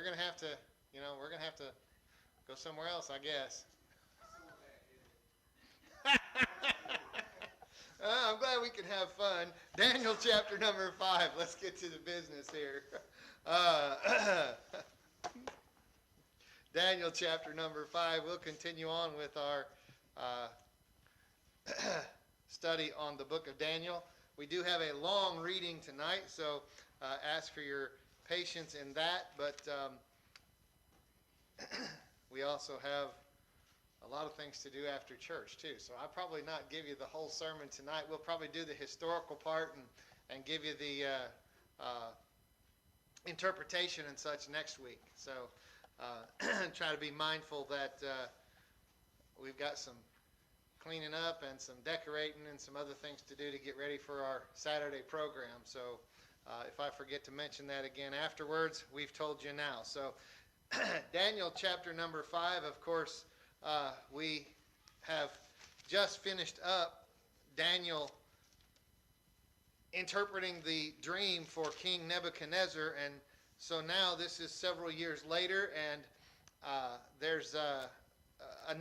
we're going to have to, go somewhere else, I guess. I'm glad we can have fun. Daniel chapter number 5. Let's get to the business here. Daniel chapter number 5. We'll continue on with our study on the book of Daniel. We do have a long reading tonight, so ask for your patience in that. But we also have a lot of things to do after church, too. So I'll probably not give you the whole sermon tonight. We'll probably do the historical part and give you the interpretation and such next week. So try to be mindful that we've got some cleaning up and some decorating and some other things to do to get ready for our Saturday program. So if I forget to mention that again afterwards, we've told you now. So Daniel chapter number 5, of course, we have just finished up Daniel interpreting the dream for King Nebuchadnezzar, and so now this is several years later, and there's a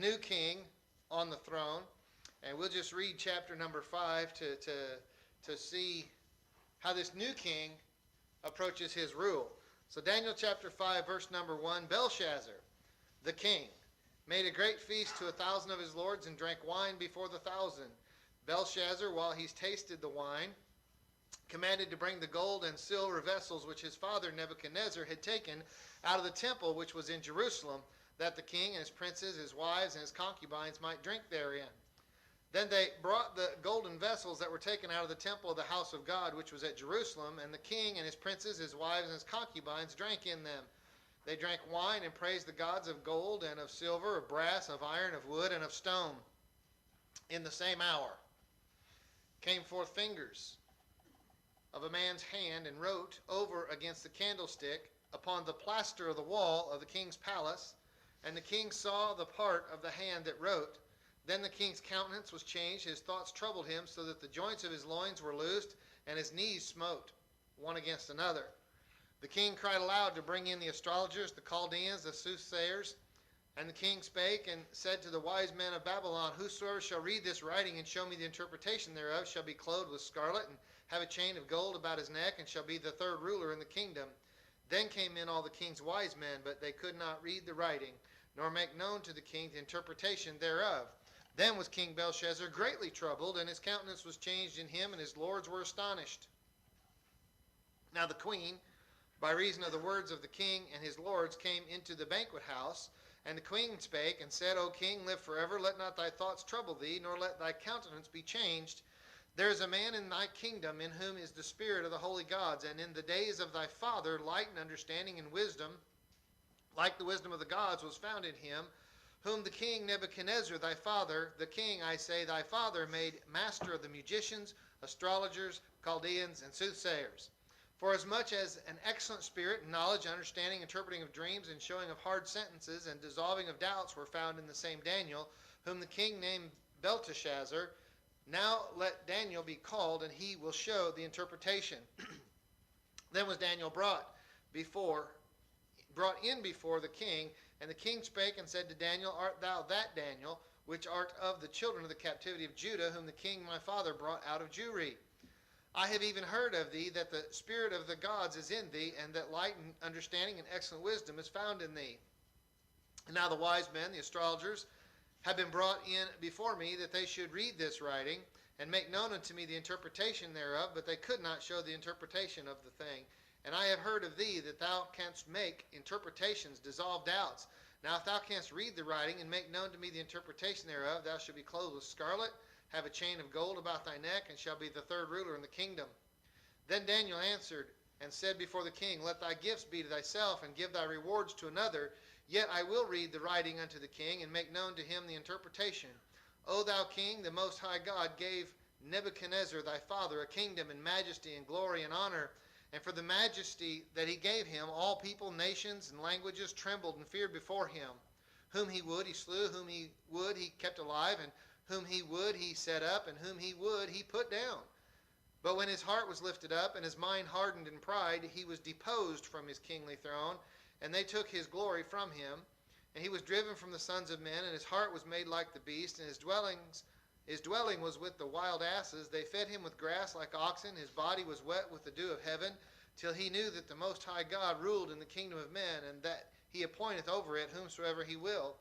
new king on the throne, and we'll just read chapter number 5 to see how this new king approaches his rule. So Daniel chapter 5, verse number 1, Belshazzar, the king, made a great feast to 1,000 of his lords and drank wine before the 1,000. Belshazzar, while he tasted the wine, commanded to bring the gold and silver vessels which his father Nebuchadnezzar had taken out of the temple which was in Jerusalem, that the king and his princes, his wives, and his concubines might drink therein. Then they brought the golden vessels that were taken out of the temple of the house of God, which was at Jerusalem, and the king and his princes, his wives, and his concubines drank in them. They drank wine and praised the gods of gold and of silver, of brass, of iron, of wood, and of stone. In the same hour came forth fingers of a man's hand and wrote over against the candlestick upon the plaster of the wall of the king's palace. And the king saw the part of the hand that wrote. Then the king's countenance was changed, his thoughts troubled him, so that the joints of his loins were loosed, and his knees smote, one against another. The king cried aloud to bring in the astrologers, the Chaldeans, the soothsayers. And the king spake and said to the wise men of Babylon, Whosoever shall read this writing and show me the interpretation thereof shall be clothed with scarlet, and have a chain of gold about his neck, and shall be the third ruler in the kingdom. Then came in all the king's wise men, but they could not read the writing, nor make known to the king the interpretation thereof. Then was King Belshazzar greatly troubled, and his countenance was changed in him, and his lords were astonished. Now the queen, by reason of the words of the king and his lords, came into the banquet house. And the queen spake and said, O king, live forever. Let not thy thoughts trouble thee, nor let thy countenance be changed. There is a man in thy kingdom in whom is the spirit of the holy gods, and in the days of thy father light and understanding and wisdom, like the wisdom of the gods, was found in him, whom the king Nebuchadnezzar thy father, the king, I say, thy father, made master of the magicians, astrologers, Chaldeans, and soothsayers. For as much as an excellent spirit, knowledge, understanding, interpreting of dreams, and showing of hard sentences, and dissolving of doubts were found in the same Daniel, whom the king named Belteshazzar, now let Daniel be called, and he will show the interpretation. Then was Daniel brought in before the king, and the king spake and said to Daniel, Art thou that Daniel, which art of the children of the captivity of Judah, whom the king my father brought out of Jewry? I have even heard of thee, that the spirit of the gods is in thee, and that light and understanding and excellent wisdom is found in thee. And now the wise men, the astrologers, have been brought in before me, that they should read this writing, and make known unto me the interpretation thereof, but they could not show the interpretation of the thing. And I have heard of thee, that thou canst make interpretations, dissolve doubts. Now if thou canst read the writing, and make known to me the interpretation thereof, thou shalt be clothed with scarlet, have a chain of gold about thy neck, and shall be the third ruler in the kingdom. Then Daniel answered and said before the king, Let thy gifts be to thyself, and give thy rewards to another. Yet I will read the writing unto the king, and make known to him the interpretation. O thou king, the most high God gave Nebuchadnezzar thy father a kingdom and majesty and glory and honor. And for the majesty that he gave him, all people, nations, and languages trembled and feared before him. Whom he would, he slew. Whom he would, he kept alive. And whom he would, he set up. And whom he would, he put down. But when his heart was lifted up, and his mind hardened in pride, he was deposed from his kingly throne, and they took his glory from him. And he was driven from the sons of men, and his heart was made like the beast, and his dwelling was with the wild asses. They fed him with grass like oxen. His body was wet with the dew of heaven, till he knew that the Most High God ruled in the kingdom of men, and that he appointeth over it whomsoever he will.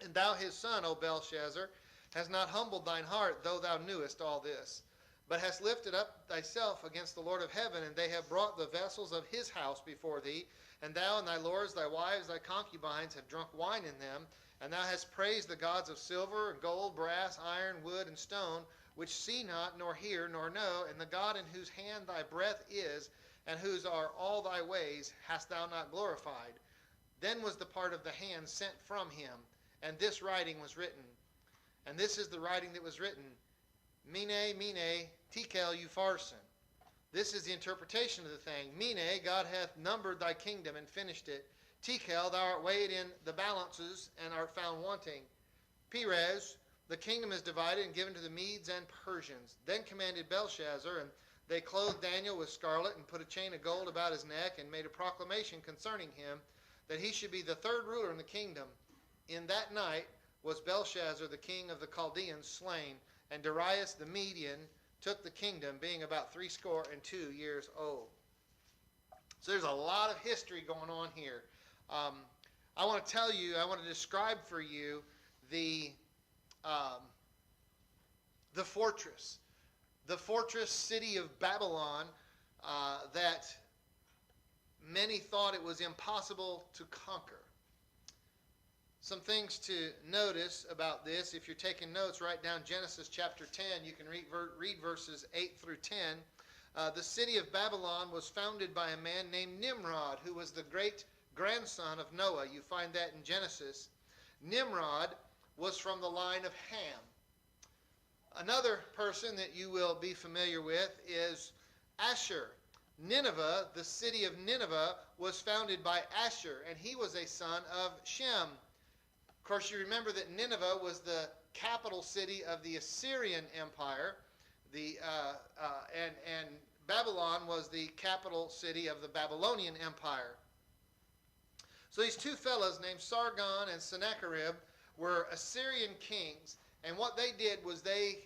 And thou his son, O Belshazzar, hast not humbled thine heart, though thou knewest all this, but hast lifted up thyself against the Lord of heaven, and they have brought the vessels of his house before thee, and thou and thy lords, thy wives, thy concubines have drunk wine in them, and thou hast praised the gods of silver, and gold, brass, iron, wood, and stone, which see not, nor hear, nor know, and the God in whose hand thy breath is, and whose are all thy ways, hast thou not glorified. Then was the part of the hand sent from him, and this writing was written. And this is the writing that was written, Mene, Mene, Tekel, Upharsin. This is the interpretation of the thing. Mene, God hath numbered thy kingdom and finished it. Tekel, thou art weighed in the balances and art found wanting. Perez, the kingdom is divided and given to the Medes and Persians. Then commanded Belshazzar, and they clothed Daniel with scarlet and put a chain of gold about his neck and made a proclamation concerning him, that he should be the third ruler in the kingdom. In that night was Belshazzar, the king of the Chaldeans, slain, and Darius the Median took the kingdom, being about 62 years old. So there's a lot of history going on here. I want to describe for you the fortress city of Babylon that many thought it was impossible to conquer. Some things to notice about this. If you're taking notes, write down Genesis chapter 10. You can read verses 8 through 10. The city of Babylon was founded by a man named Nimrod, who was the great-grandson of Noah. You find that in Genesis. Nimrod was from the line of Ham. Another person that you will be familiar with is Asher. Nineveh, the city of Nineveh, was founded by Asher, and he was a son of Shem. Of course, you remember that Nineveh was the capital city of the Assyrian Empire, and Babylon was the capital city of the Babylonian Empire. So these two fellows named Sargon and Sennacherib were Assyrian kings, and what they did was they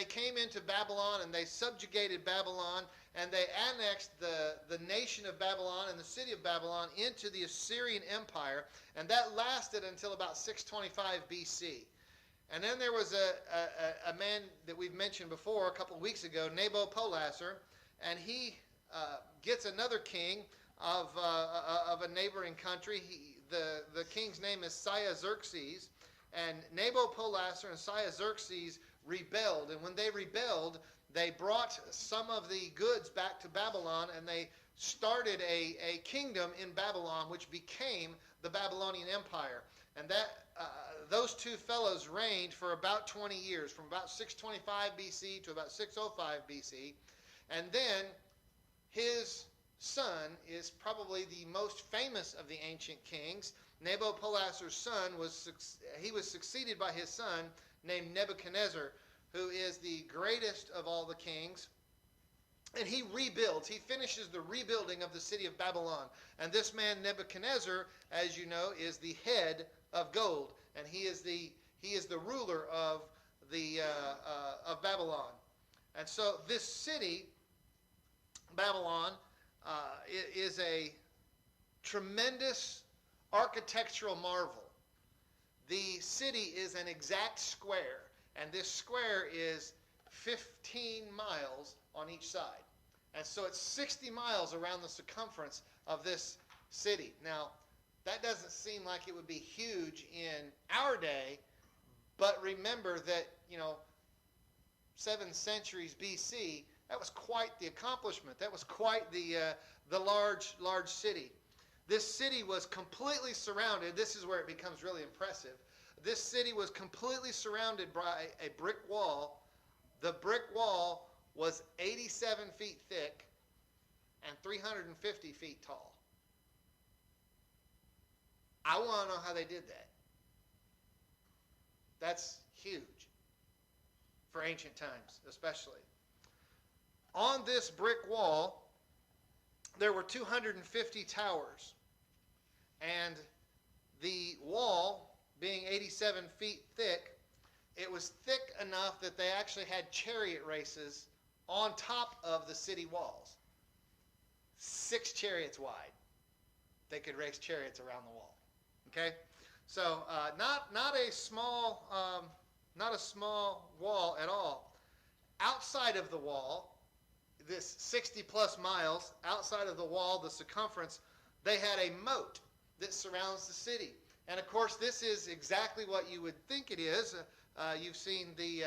came into Babylon and they subjugated Babylon, and they annexed the nation of Babylon and the city of Babylon into the Assyrian Empire, and that lasted until about 625 BC. And then there was a man that we've mentioned before a couple of weeks ago, Nabopolassar, and he gets another king of a neighboring country. The king's name is Cyaxares, and Nabopolassar and Cyaxares rebelled, and when they rebelled, they brought some of the goods back to Babylon, and they started a kingdom in Babylon, which became the Babylonian Empire. And those two fellows reigned for about 20 years, from about 625 BC to about 605 BC. And then his son is probably the most famous of the ancient kings. Nabopolassar's son was succeeded by his son named Nebuchadnezzar, who is the greatest of all the kings. And he rebuilds. He finishes the rebuilding of the city of Babylon. And this man Nebuchadnezzar, as you know, is the head of gold, and he is the ruler of Babylon. And so this city, Babylon, is a tremendous architectural marvel. The city is an exact square, and this square is 15 miles on each side. And so it's 60 miles around the circumference of this city. Now, that doesn't seem like it would be huge in our day, but remember that, 7 centuries BC, that was quite the accomplishment. That was quite the large city. This city was completely surrounded. This is where it becomes really impressive. This city was completely surrounded by a brick wall. The brick wall was 87 feet thick and 350 feet tall. I want to know how they did that. That's huge for ancient times, especially. On this brick wall, there were 250 towers. And the wall, being 87 feet thick, it was thick enough that they actually had chariot races on top of the city walls. 6 chariots wide. They could race chariots around the wall. Okay, so not a small wall at all. Outside of the wall, this 60 plus miles outside of the wall, the circumference, they had a moat that surrounds the city. And of course, this is exactly what you would think it is. You've seen the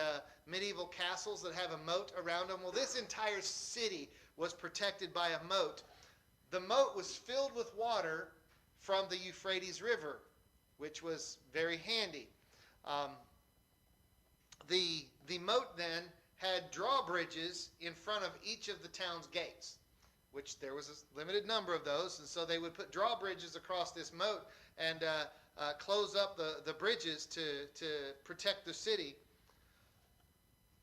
medieval castles that have a moat around them. Well, this entire city was protected by a moat. The moat was filled with water from the Euphrates River, which was very handy. The moat then had drawbridges in front of each of the town's gates, which there was a limited number of those, and so they would put drawbridges across this moat and close up the bridges to protect the city.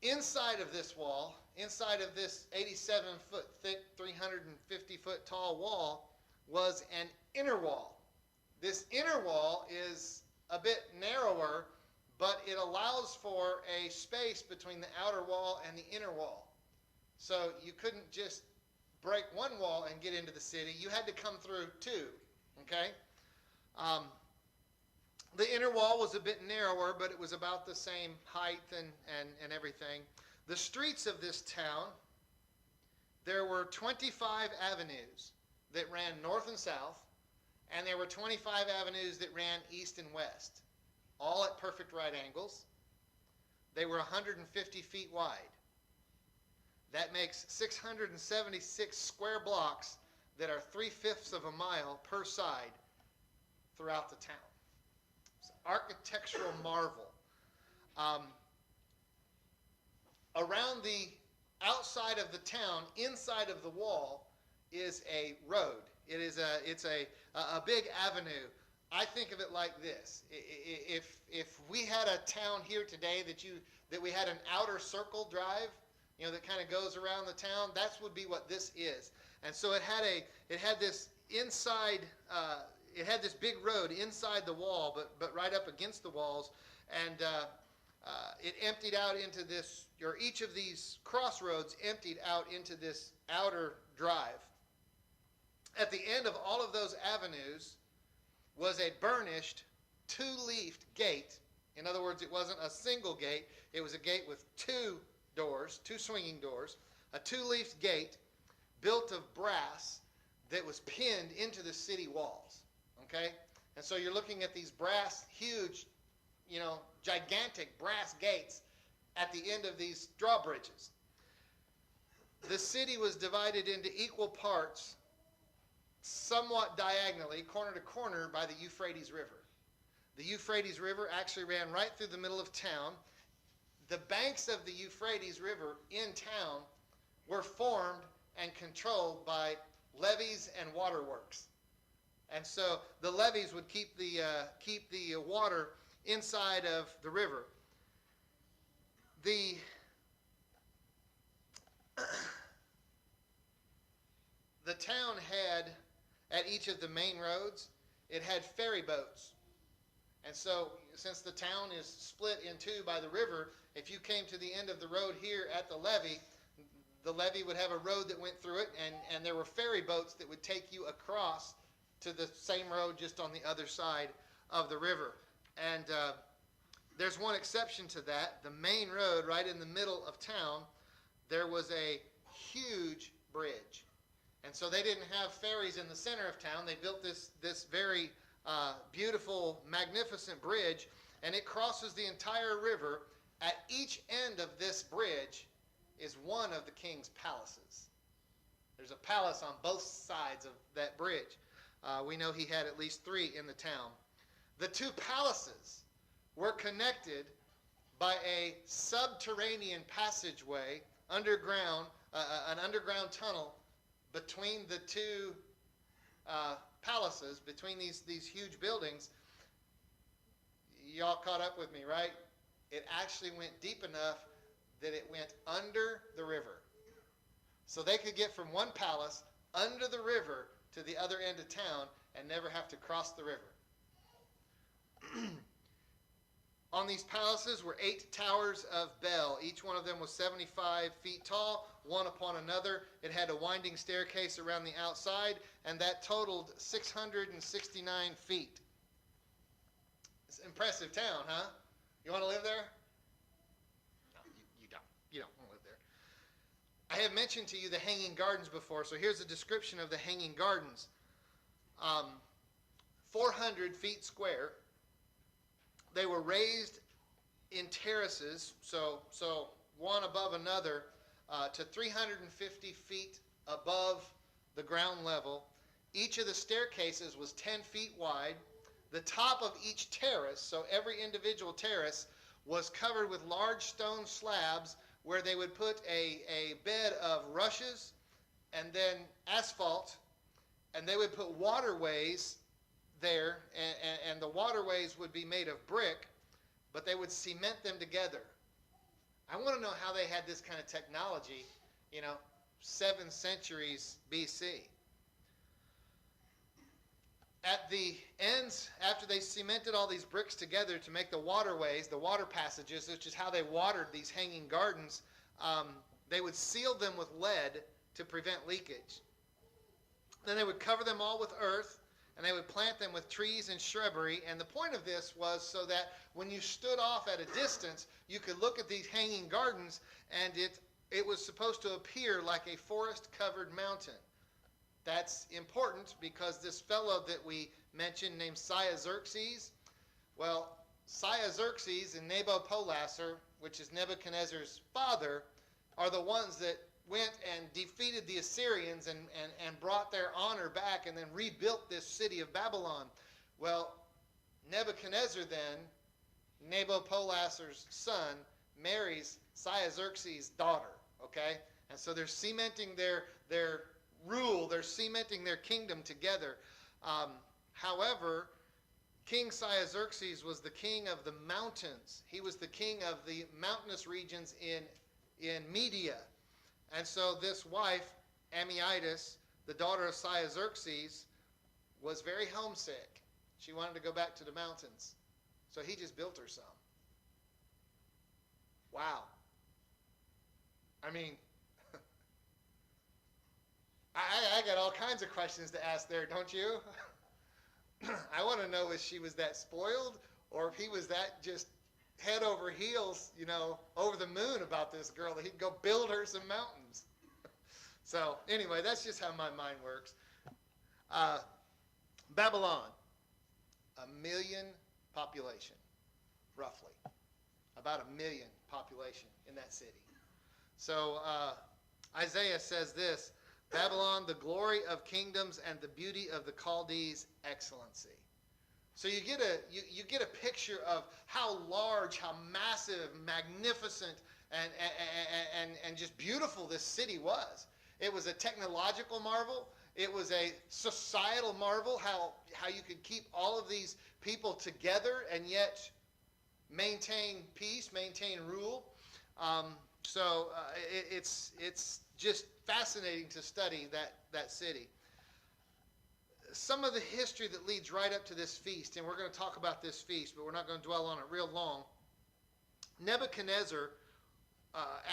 Inside of this wall, inside of this 87-foot thick, 350-foot tall wall, was an inner wall. This inner wall is a bit narrower, but it allows for a space between the outer wall and the inner wall. So you couldn't just break one wall and get into the city. You had to come through two, okay? The inner wall was a bit narrower, but it was about the same height and everything. The streets of this town, there were 25 avenues that ran north and south, and there were 25 avenues that ran east and west, all at perfect right angles. They were 150 feet wide. That makes 676 square blocks that are 3/5 of a mile per side throughout the town. It's an architectural marvel. Around the outside of the town, inside of the wall, is a road. It's a big avenue. I think of it like this: if we had a town here today that we had an outer circle drive, that kind of goes around the town, that would be what this is. And so it had this inside. It had this big road inside the wall, but right up against the walls, and it emptied out into this, or each of these crossroads emptied out into this outer drive. At the end of all of those avenues was a burnished 2-leafed gate. In other words, it wasn't a single gate. It was a gate with 2 doors, 2 swinging doors, a 2-leafed gate built of brass that was pinned into the city walls. Okay? And so you're looking at these brass, huge, gigantic brass gates at the end of these drawbridges. The city was divided into equal parts, somewhat diagonally, corner to corner, by the Euphrates River. The Euphrates River actually ran right through the middle of town. The banks of the Euphrates River in town were formed and controlled by levees and waterworks. And so the levees would keep the water inside of the river. The town had, at each of the main roads, it had ferry boats. And so, since the town is split in two by the river, if you came to the end of the road here at the levee would have a road that went through it, and there were ferry boats that would take you across to the same road just on the other side of the river. And there's one exception to that. The main road right in the middle of town, there was a huge bridge. And so they didn't have ferries in the center of town. They built this very beautiful, magnificent bridge, and it crosses the entire river. At each end of this bridge is one of the king's palaces. There's a palace on both sides of that bridge. We know he had at least 3 in the town. The 2 palaces were connected by a subterranean passageway underground, an underground tunnel between the 2 palaces, between these huge buildings. Y'all caught up with me, right? It actually went deep enough that it went under the river. So they could get from one palace under the river to the other end of town, and never have to cross the river. On these palaces were 8 towers of Bel. Each one of them was 75 feet tall, one upon another. It had a winding staircase around the outside, and that totaled 669 feet. It's an impressive town, huh? You want to live there? No, you don't. You don't want to live there. I have mentioned to you the Hanging Gardens before, so here's a description of the Hanging Gardens. 400 feet square. They were raised in terraces, so one above another, to 350 feet above the ground level. Each of the staircases was 10 feet wide. The top of each terrace, so every individual terrace, was covered with large stone slabs where they would put a bed of rushes and then asphalt, and they would put waterways there, and the waterways would be made of brick, but they would cement them together. I want to know how they had this kind of technology, 7 centuries BC. At the ends, after they cemented all these bricks together to make the waterways, the water passages, which is how they watered these hanging gardens, they would seal them with lead to prevent leakage. Then they would cover them all with earth, and they would plant them with trees and shrubbery. And the point of this was so that when you stood off at a distance, you could look at these hanging gardens, and it was supposed to appear like a forest-covered mountain. That's important because this fellow that we mentioned named Xerxes, well, Xerxes and Nabopolassar, which is Nebuchadnezzar's father, are the ones that went and defeated the Assyrians and brought their honor back and then rebuilt this city of Babylon. Well, Nebuchadnezzar then, Nabopolassar's son, marries Xerxes' daughter, okay? And so they're cementing their rule, they're cementing their kingdom together. However, King Xerxes was the king of the mountains. He was the king of the mountainous regions in Media. And so this wife, Amytis, the daughter of Xerxes, was very homesick. She wanted to go back to the mountains. So he just built her some. Wow. I mean, I got all kinds of questions to ask there, don't you? I want to know if she was that spoiled or if he was that just head over heels, over the moon about this girl, that he'd go build her some mountains. So anyway, that's just how my mind works. Babylon, 1 million population, roughly. About 1 million population in that city. So Isaiah says this, Babylon, the glory of kingdoms and the beauty of the Chaldees' excellency. So you get a picture of how large, how massive, magnificent, and just beautiful this city was. It was a technological marvel. It was a societal marvel, how you could keep all of these people together and yet maintain peace, maintain rule. It's just fascinating to study that city. Some of the history that leads right up to this feast, and we're going to talk about this feast, but we're not going to dwell on it real long. Nebuchadnezzar,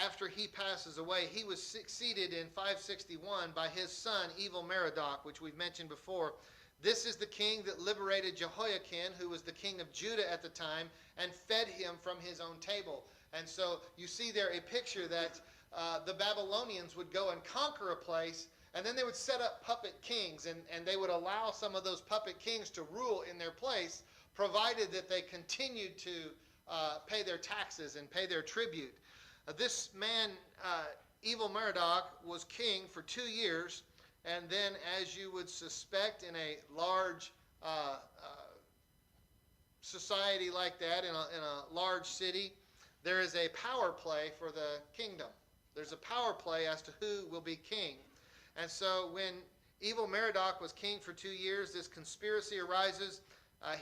after he passes away, he was succeeded in 561 by his son, Evil-Merodach, which we've mentioned before. This is the king that liberated Jehoiakim, who was the king of Judah at the time, and fed him from his own table. And so you see there a picture that the Babylonians would go and conquer a place, and then they would set up puppet kings, and they would allow some of those puppet kings to rule in their place, provided that they continued to pay their taxes and pay their tribute. This man, Evil-Merodach, was king for 2 years, and then, as you would suspect in a large society like that, in a large city, there is a power play for the kingdom. There's a power play as to who will be king. And so when Evil-Merodach was king for 2 years, this conspiracy arises.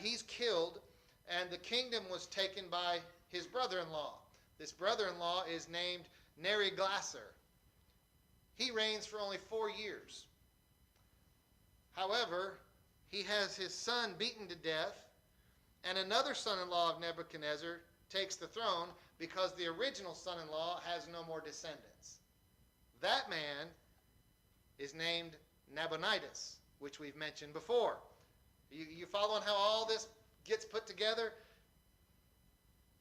He's killed, and the kingdom was taken by his brother-in-law. This brother-in-law is named Neriglissar. He reigns for only 4 years. However, he has his son beaten to death, and another son-in-law of Nebuchadnezzar takes the throne because the original son-in-law has no more descendants. That man is named Nabonidus, which we've mentioned before. You following how all this gets put together?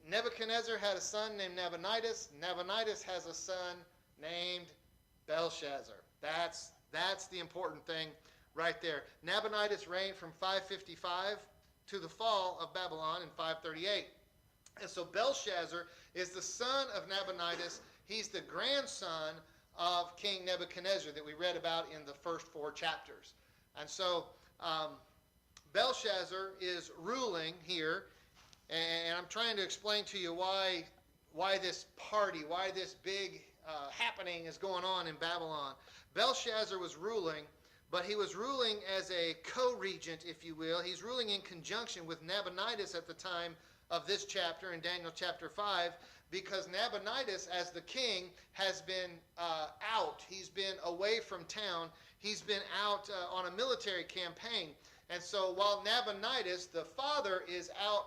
Nebuchadnezzar had a son named Nabonidus. Nabonidus has a son named Belshazzar. That's the important thing right there. Nabonidus reigned from 555 to the fall of Babylon in 538. And so Belshazzar is the son of Nabonidus. He's the grandson of King Nebuchadnezzar that we read about in the first 4 chapters. And so Belshazzar is ruling here, and I'm trying to explain to you why this party, why this big happening is going on in Babylon. Belshazzar was ruling, but he was ruling as a co-regent, if you will. He's ruling in conjunction with Nabonidus at the time of this chapter in Daniel chapter 5, because Nabonidus, as the king, has been out. He's been away from town. He's been out on a military campaign. And so while Nabonidus, the father, is out,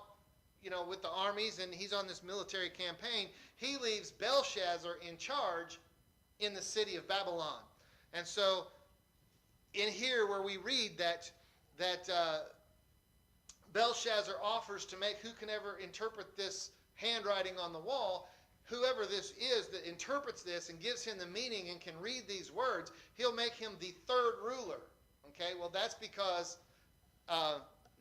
with the armies, and he's on this military campaign, he leaves Belshazzar in charge in the city of Babylon. And so in here where we read that Belshazzar offers to make, who can ever interpret this handwriting on the wall, whoever this is that interprets this and gives him the meaning and can read these words, he'll make him the third ruler. Okay, well that's because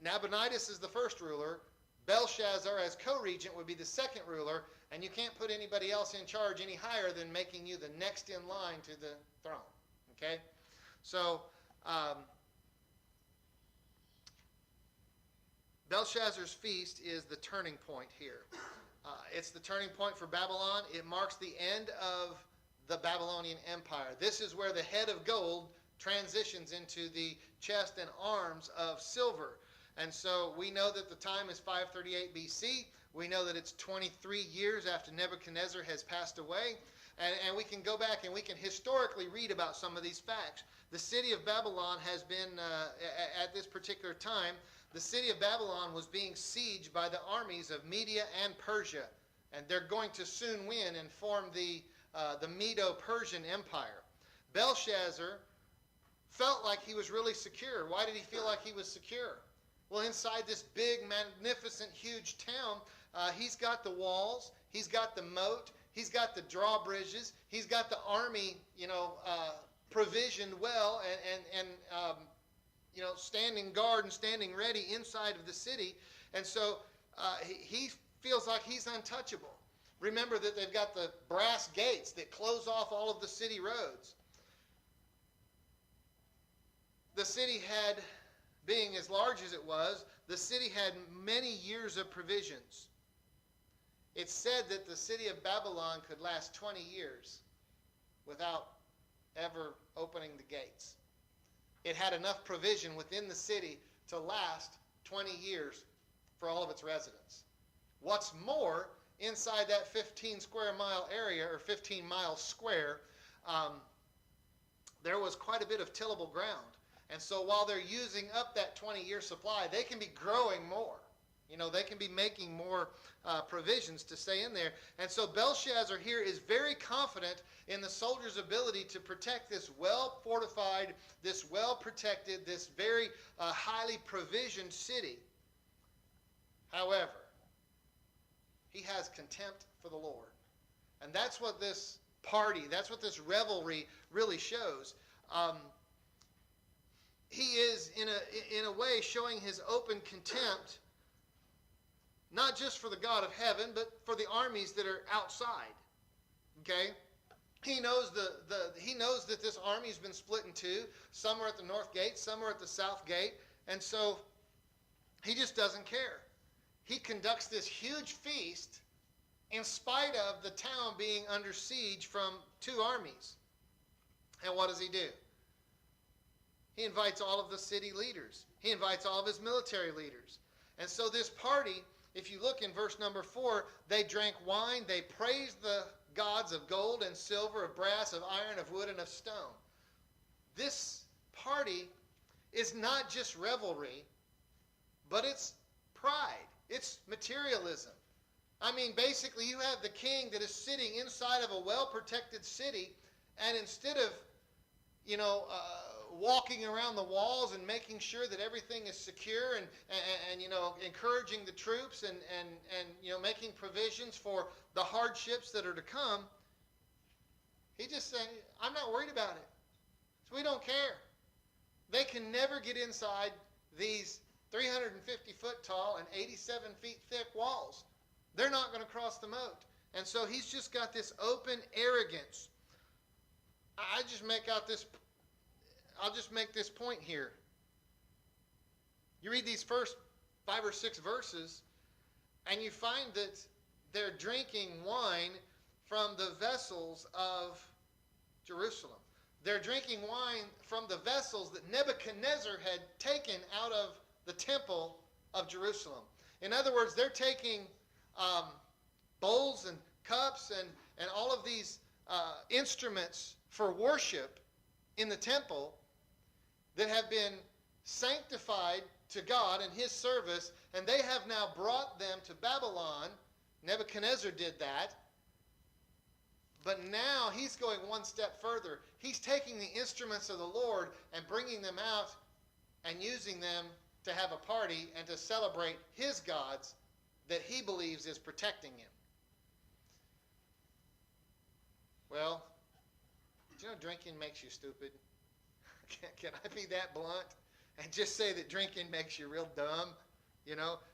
Nabonidus is the first ruler, Belshazzar as co-regent would be the second ruler, and you can't put anybody else in charge any higher than making you the next in line to the throne. Okay, so Belshazzar's feast is the turning point here. It's the turning point for Babylon. It marks the end of the Babylonian Empire. This is where the head of gold transitions into the chest and arms of silver. And so we know that the time is 538 BC. We know that it's 23 years after Nebuchadnezzar has passed away. And we can go back and we can historically read about some of these facts. The city of Babylon has been, at this particular time, the city of Babylon was being sieged by the armies of Media and Persia. And they're going to soon win and form the Medo-Persian Empire. Belshazzar felt like he was really secure. Why did he feel like he was secure? Well, inside this big, magnificent, huge town, he's got the walls, he's got the moat, he's got the drawbridges, he's got the army, provisioned well and standing guard and standing ready inside of the city. And so he feels like he's untouchable. Remember that they've got the brass gates that close off all of the city roads. The city had, being as large as it was, the city had many years of provisions. It's said that the city of Babylon could last 20 years without ever opening the gates. It had enough provision within the city to last 20 years for all of its residents. What's more, inside that 15 square mile area, or 15 miles square, there was quite a bit of tillable ground. And so while they're using up that 20-year supply, they can be growing more. They can be making more provisions to stay in there. And so Belshazzar here is very confident in the soldiers' ability to protect this well-fortified, this well-protected, this very highly provisioned city. However, he has contempt for the Lord. And that's what this party, that's what this revelry really shows. He is, in a way, showing his open contempt, not just for the God of heaven, but for the armies that are outside. Okay? He knows he knows that this army has been split in two. Some are at the north gate, some are at the south gate, and so he just doesn't care. He conducts this huge feast in spite of the town being under siege from two armies. And what does he do? He invites all of the city leaders. He invites all of his military leaders. And so this party, if you look in verse number 4, they drank wine, they praised the gods of gold and silver, of brass, of iron, of wood, and of stone. This party is not just revelry, but it's pride. It's materialism. I mean, basically, you have the king that is sitting inside of a well-protected city, and instead of, walking around the walls and making sure that everything is secure and encouraging the troops and making provisions for the hardships that are to come, he just said, I'm not worried about it. So we don't care. They can never get inside these 350 foot tall and 87 feet thick walls. They're not going to cross the moat. And so he's just got this open arrogance. I'll just make this point here. You read these first 5 or 6 verses, and you find that they're drinking wine from the vessels of Jerusalem. They're drinking wine from the vessels that Nebuchadnezzar had taken out of the temple of Jerusalem. In other words, they're taking bowls and cups and all of these instruments for worship in the temple that have been sanctified to God in His service, and they have now brought them to Babylon. Nebuchadnezzar did that. But now he's going one step further. He's taking the instruments of the Lord and bringing them out and using them to have a party and to celebrate his gods that he believes is protecting him. Well, do you know drinking makes you stupid? Can I be that blunt and just say that drinking makes you real dumb?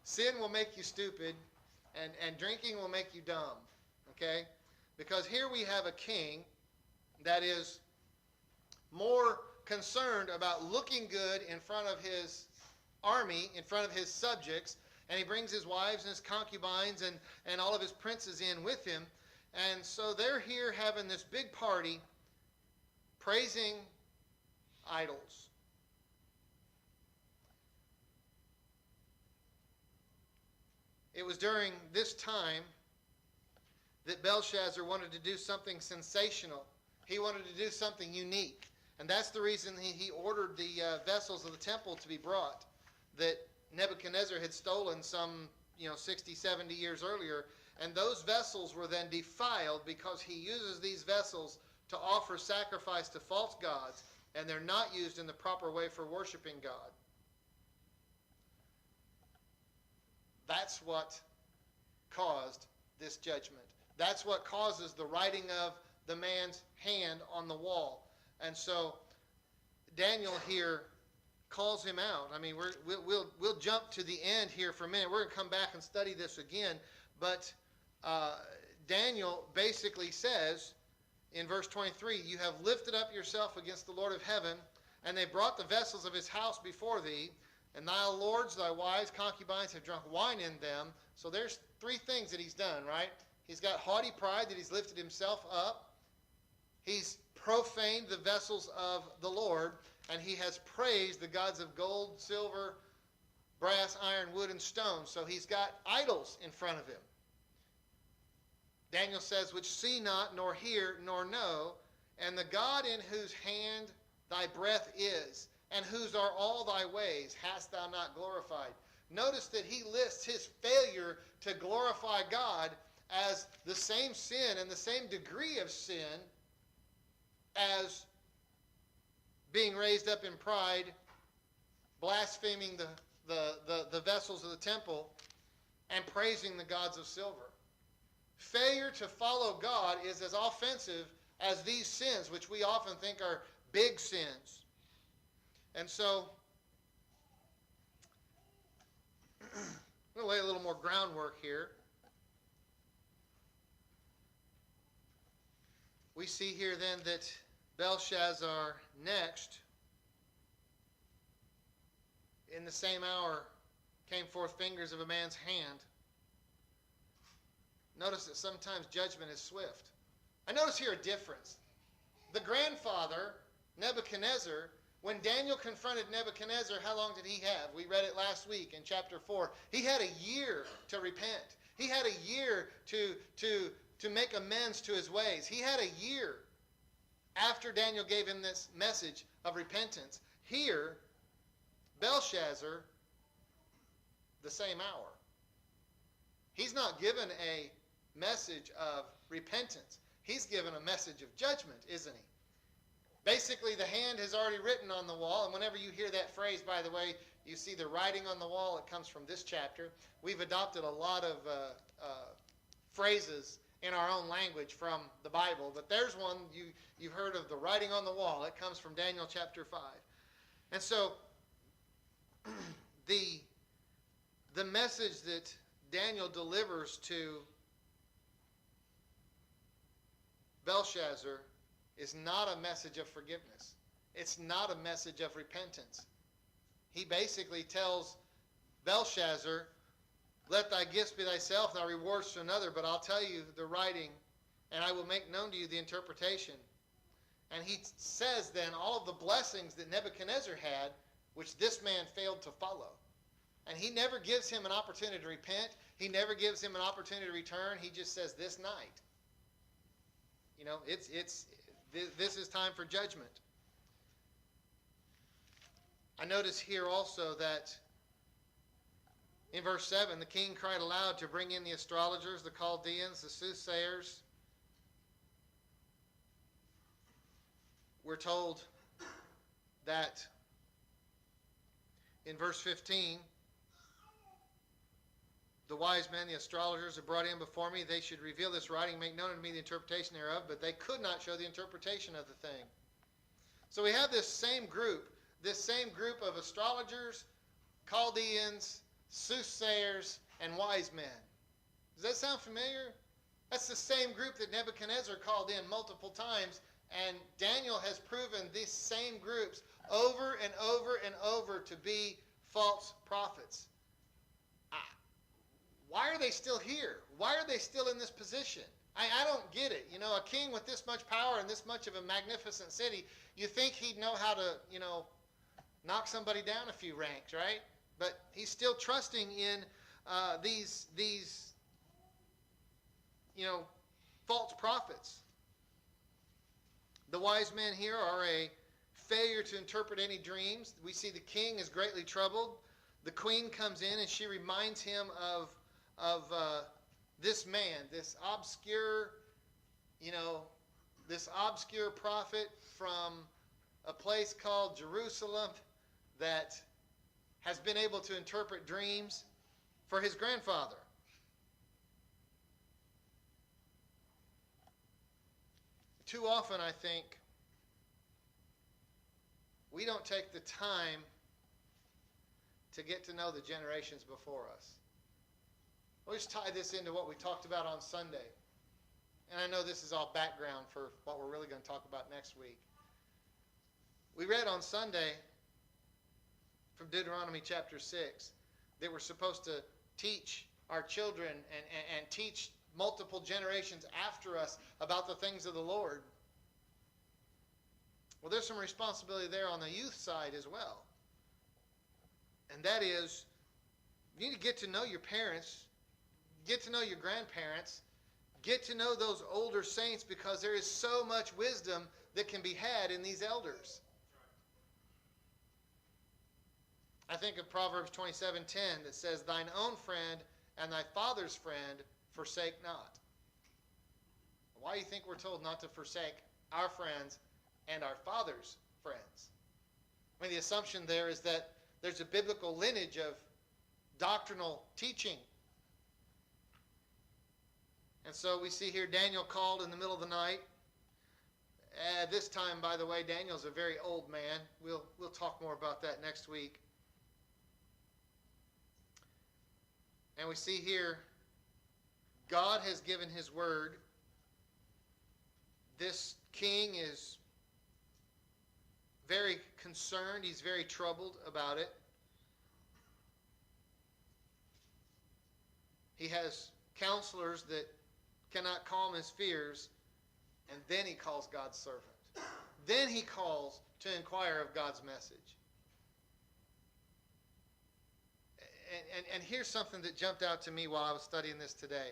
Sin will make you stupid and drinking will make you dumb. Okay? Because here we have a king that is more concerned about looking good in front of his army, in front of his subjects, and he brings his wives and his concubines and all of his princes in with him. And so they're here having this big party, praising idols. It was during this time that Belshazzar wanted to do something sensational. He wanted to do something unique. And that's the reason he ordered the vessels of the temple to be brought that Nebuchadnezzar had stolen some 60, 70 years earlier. And those vessels were then defiled because he uses these vessels to offer sacrifice to false gods, and they're not used in the proper way for worshiping God. That's what caused this judgment. That's what causes the writing of the man's hand on the wall. And so Daniel here calls him out. I mean, we'll jump to the end here for a minute. We're going to come back and study this again. But Daniel basically says in verse 23, "You have lifted up yourself against the Lord of heaven, and they brought the vessels of his house before thee, and thy lords, thy wives, concubines have drunk wine in them." So there's 3 things that he's done, right? He's got haughty pride that he's lifted himself up. He's profaned the vessels of the Lord, and he has praised the gods of gold, silver, brass, iron, wood, and stone. So he's got idols in front of him. Daniel says, "Which see not, nor hear, nor know, and the God in whose hand thy breath is, and whose are all thy ways, hast thou not glorified." Notice that he lists his failure to glorify God as the same sin and the same degree of sin as being raised up in pride, blaspheming the vessels of the temple, and praising the gods of silver. Failure to follow God is as offensive as these sins, which we often think are big sins. And so, I'm going to lay a little more groundwork here. We see here then that Belshazzar next, in the same hour, came forth fingers of a man's hand. Notice that sometimes judgment is swift. I notice here a difference. The grandfather, Nebuchadnezzar, when Daniel confronted Nebuchadnezzar, how long did he have? We read it last week in chapter 4. He had a year to repent. He had a year to make amends to his ways. He had a year after Daniel gave him this message of repentance. Here, Belshazzar the same hour. He's not given a message of repentance. He's given a message of judgment, isn't he? Basically, the hand has already written on the wall, and whenever you hear that phrase, by the way, you see the writing on the wall, it comes from this chapter. We've adopted a lot of phrases in our own language from the Bible, but there's one you've heard of, the writing on the wall. It comes from Daniel chapter 5. And so, the message that Daniel delivers to Belshazzar is not a message of forgiveness. It's not a message of repentance. He basically tells Belshazzar, let thy gifts be thyself, thy rewards to another, but I'll tell you the writing, and I will make known to you the interpretation. And he says then all of the blessings that Nebuchadnezzar had, which this man failed to follow. And he never gives him an opportunity to repent. He never gives him an opportunity to return. He just says, this night. You know, this is time for judgment. I notice here also that in verse 7, the king cried aloud to bring in the astrologers, the Chaldeans, the soothsayers. We're told that in verse 15, the wise men, the astrologers, are brought in before me. They should reveal this writing, make known unto me the interpretation thereof, but they could not show the interpretation of the thing. So we have this same group of astrologers, Chaldeans, soothsayers, and wise men. Does that sound familiar? That's the same group that Nebuchadnezzar called in multiple times, and Daniel has proven these same groups over and over and over to be false prophets. Why are they still here? Why are they still in this position? I don't get it. You know, a king with this much power and this much of a magnificent city, you think he'd know how to, knock somebody down a few ranks, right? But he's still trusting in these false prophets. The wise men here are a failure to interpret any dreams. We see the king is greatly troubled. The queen comes in and she reminds him of this man, this obscure prophet from a place called Jerusalem that has been able to interpret dreams for his grandfather. Too often, I think, we don't take the time to get to know the generations before us. We'll just tie this into what we talked about on Sunday. And I know this is all background for what we're really going to talk about next week. We read on Sunday from Deuteronomy chapter 6 that we're supposed to teach our children and teach multiple generations after us about the things of the Lord. Well, there's some responsibility there on the youth side as well. And that is, you need to get to know your parents, get to know your grandparents, get to know those older saints, because there is so much wisdom that can be had in these elders. I think of Proverbs 27:10 that says, thine own friend and thy father's friend forsake not. Why do you think we're told not to forsake our friends and our father's friends? I mean, the assumption there is that there's a biblical lineage of doctrinal teaching. And so we see here Daniel called in the middle of the night. This time, by the way, Daniel's a very old man. We'll talk more about that next week. And we see here God has given his word. This king is very concerned. He's very troubled about it. He has counselors that cannot calm his fears. And then he calls God's servant. Then he calls to inquire of God's message. And here's something that jumped out to me while I was studying this today.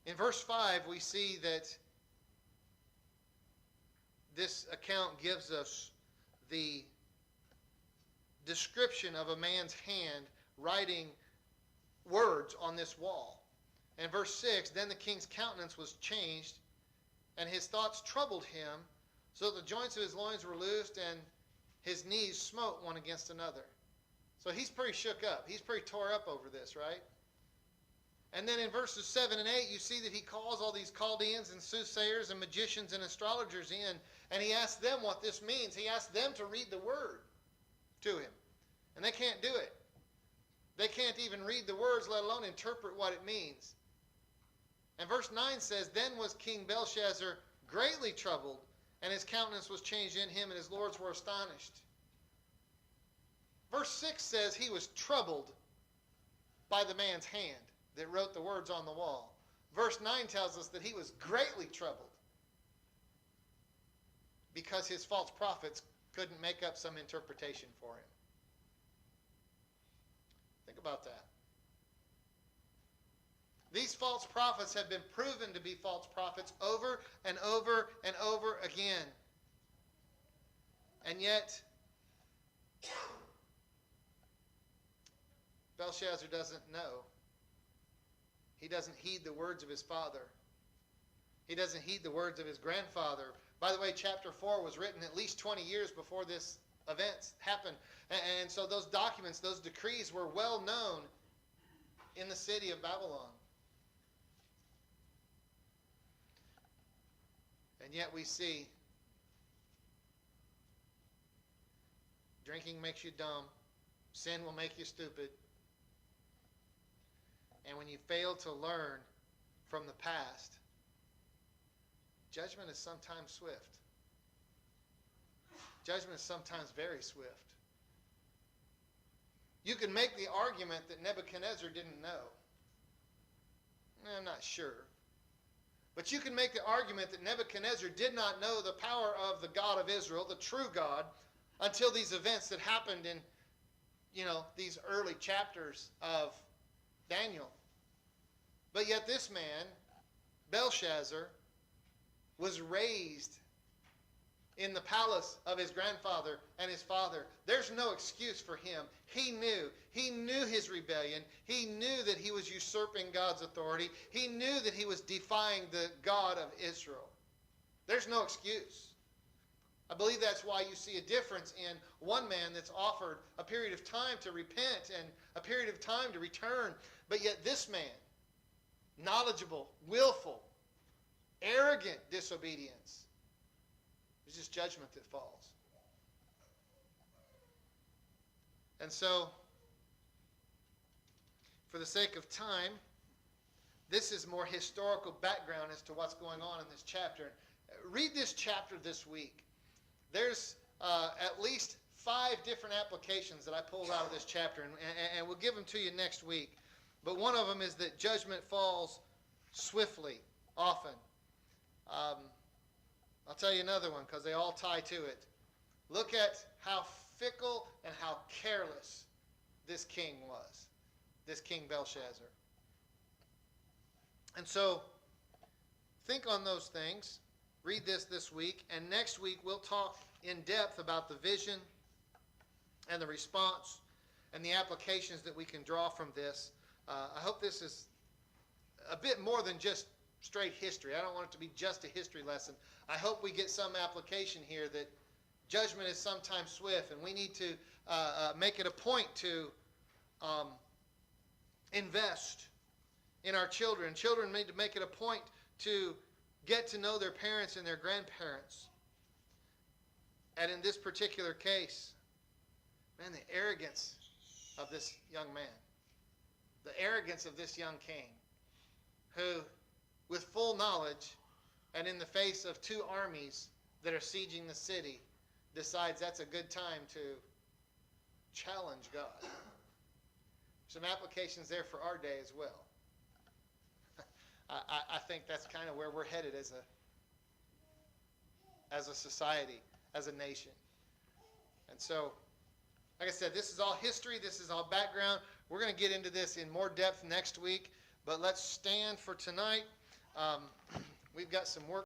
In verse 5, we see that this account gives us the description of a man's hand writing words on this wall. In verse 6, then the king's countenance was changed, and his thoughts troubled him, so that the joints of his loins were loosed, and his knees smote one against another. So he's pretty shook up. He's pretty tore up over this, right? And then in verses 7 and 8, you see that he calls all these Chaldeans and soothsayers and magicians and astrologers in, and he asks them what this means. He asks them to read the word to him. And they can't do it. They can't even read the words, let alone interpret what it means. And verse 9 says, then was King Belshazzar greatly troubled, and his countenance was changed in him, and his lords were astonished. Verse 6 says he was troubled by the man's hand that wrote the words on the wall. Verse 9 tells us that he was greatly troubled because his false prophets couldn't make up some interpretation for him. Think about that. These false prophets have been proven to be false prophets over and over and over again. And yet, Belshazzar doesn't know. He doesn't heed the words of his father. He doesn't heed the words of his grandfather. By the way, chapter 4 was written at least 20 years before this event happened. And so those documents, those decrees were well known in the city of Babylon. And yet we see drinking makes you dumb. Sin will make you stupid. And when you fail to learn from the past, judgment is sometimes swift. Judgment is sometimes very swift. You can make the argument that Nebuchadnezzar didn't know. I'm not sure. But you can make the argument that Nebuchadnezzar did not know the power of the God of Israel, the true God, until these events that happened in, these early chapters of Daniel. But yet this man, Belshazzar, was raised in the palace of his grandfather and his father. There's no excuse for him. He knew his rebellion. He knew that he was usurping God's authority. He knew that he was defying the God of Israel. There's no excuse. I believe that's why you see a difference in one man that's offered a period of time to repent and a period of time to return. But yet this man, knowledgeable, willful, arrogant disobedience, it's just judgment that falls. And so, for the sake of time, this is more historical background as to what's going on in this chapter. Read this chapter this week. There's at least 5 different applications that I pulled out of this chapter, and we'll give them to you next week. But one of them is that judgment falls swiftly, often. I'll tell you another one because they all tie to it. Look at how fickle and how careless this king was, this King Belshazzar. And so, think on those things. Read this week. And next week we'll talk in depth about the vision and the response and the applications that we can draw from this. I hope this is a bit more than just straight history. I don't want it to be just a history lesson. I hope we get some application here that judgment is sometimes swift, and we need to make it a point to invest in our children. Children need to make it a point to get to know their parents and their grandparents. And in this particular case, man, the arrogance of this young man, the arrogance of this young king, who, with full knowledge and in the face of 2 armies that are sieging the city, decides that's a good time to challenge God. Some applications there for our day as well. I think that's kind of where we're headed as a society, as a nation. And so, like I said, this is all history. This is all background. We're going to get into this in more depth next week. But let's stand for tonight. We've got some work.